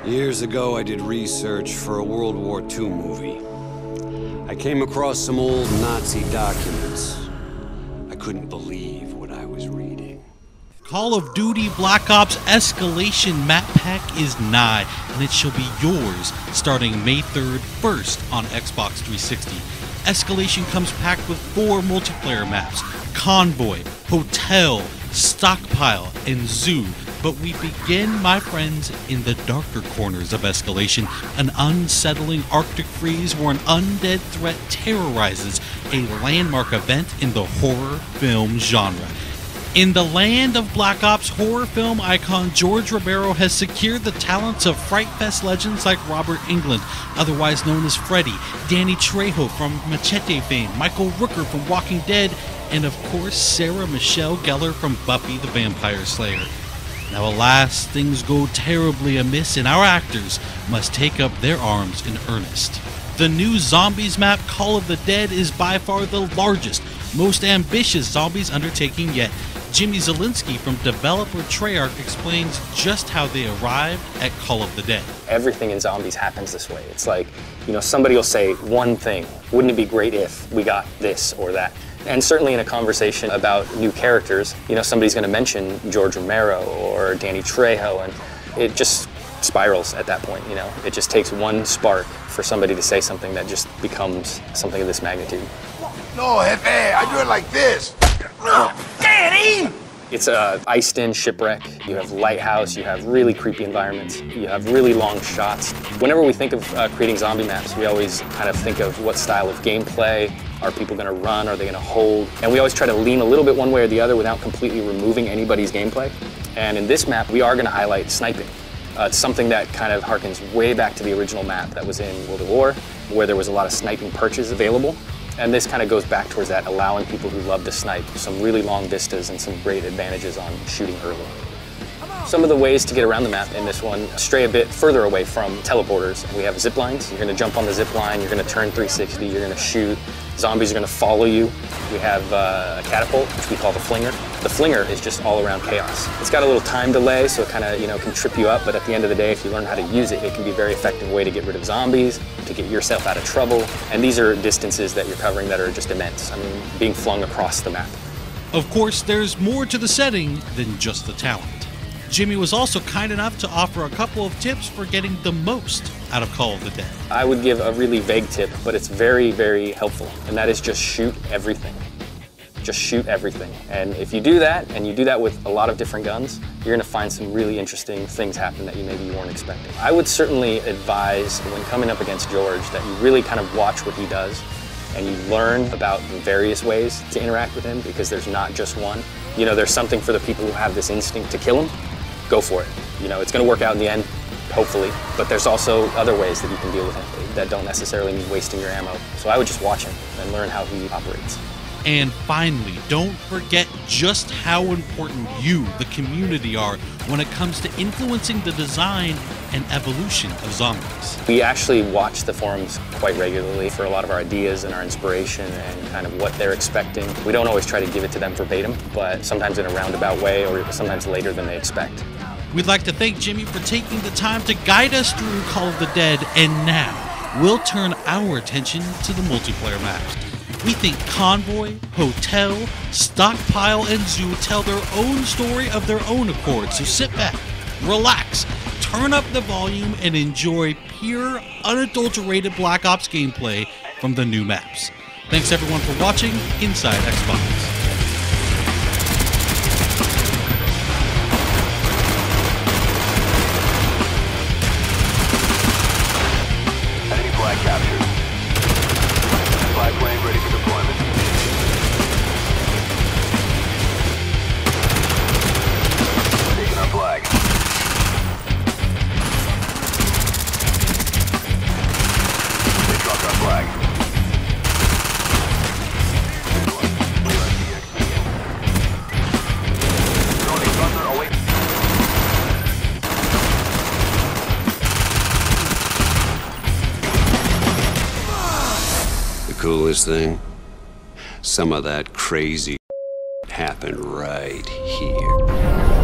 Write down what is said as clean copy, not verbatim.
Years ago, I did research for a World War II movie. I came across some old Nazi documents. I couldn't believe what I was reading. Call of Duty Black Ops Escalation Map Pack is nigh, and it shall be yours starting May 3rd, first on Xbox 360. Escalation comes packed with 4 multiplayer maps: Convoy, Hotel, Stockpile, and Zoo. But we begin, my friends, in the darker corners of Escalation, an unsettling Arctic freeze where an undead threat terrorizes a landmark event in the horror film genre. In the land of Black Ops, horror film icon George Romero has secured the talents of Fright Fest legends like Robert Englund, otherwise known as Freddy, Danny Trejo from Machete fame, Michael Rooker from Walking Dead, and of course Sarah Michelle Gellar from Buffy the Vampire Slayer. Now alas, things go terribly amiss and our actors must take up their arms in earnest. The new Zombies map, Call of the Dead, is by far the largest, most ambitious Zombies undertaking yet. Jimmy Zelinksi from developer Treyarch explains just how they arrived at Call of the Dead. Everything in Zombies happens this way. It's like, somebody will say one thing. Wouldn't it be great if we got this or that? And certainly in a conversation about new characters, somebody's going to mention George Romero or Danny Trejo, and it just spirals at that point. It just takes one spark for somebody to say something that just becomes something of this magnitude. No, Jefe, I do it like this. Daddy! It's a iced-in shipwreck. You have lighthouse, you have really creepy environments, you have really long shots. Whenever we think of creating zombie maps, we always kind of think of what style of gameplay. Are people going to run? Are they going to hold? And we always try to lean a little bit one way or the other without completely removing anybody's gameplay. And in this map, we are going to highlight sniping. It's something that kind of harkens way back to the original map that was in World at War, where there was a lot of sniping perches available. And this kind of goes back towards that, allowing people who love to snipe some really long vistas and some great advantages on shooting early. Some of the ways to get around the map in this one stray a bit further away from teleporters. We have zip lines. You're going to jump on the zip line, you're going to turn 360, you're going to shoot. Zombies are going to follow you. We have a catapult, which we call the flinger. The flinger is just all around chaos. It's got a little time delay, so it kind of can trip you up, but at the end of the day, if you learn how to use it, it can be a very effective way to get rid of zombies, to get yourself out of trouble. And these are distances that you're covering that are just immense. I mean, being flung across the map. Of course, there's more to the setting than just the talent. Jimmy was also kind enough to offer a couple of tips for getting the most out of Call of the Dead. I would give a really vague tip, but it's very, very helpful, and that is just shoot everything. Just shoot everything. And if you do that, and you do that with a lot of different guns, you're going to find some really interesting things happen that maybe you weren't expecting. I would certainly advise, when coming up against George, that you really kind of watch what he does, and you learn about the various ways to interact with him, because there's not just one. There's something for the people who have this instinct to kill him. Go for it. It's going to work out in the end, hopefully, but there's also other ways that you can deal with him that don't necessarily mean wasting your ammo. So I would just watch him and learn how he operates. And finally, don't forget just how important you, the community, are when it comes to influencing the design and evolution of zombies. We actually watch the forums quite regularly for a lot of our ideas and our inspiration and kind of what they're expecting. We don't always try to give it to them verbatim, but sometimes in a roundabout way or sometimes later than they expect. We'd like to thank Jimmy for taking the time to guide us through Call of the Dead, and now we'll turn our attention to the multiplayer maps. We think Convoy, Hotel, Stockpile, and Zoo tell their own story of their own accord, so sit back, relax, turn up the volume, and enjoy pure, unadulterated Black Ops gameplay from the new maps. Thanks everyone for watching Inside Xbox. Captured. Flag plane ready for deployment. Taking our flag. They dropped our flag. Tony Thunder away. Coolest thing? Some of that crazy happened right here.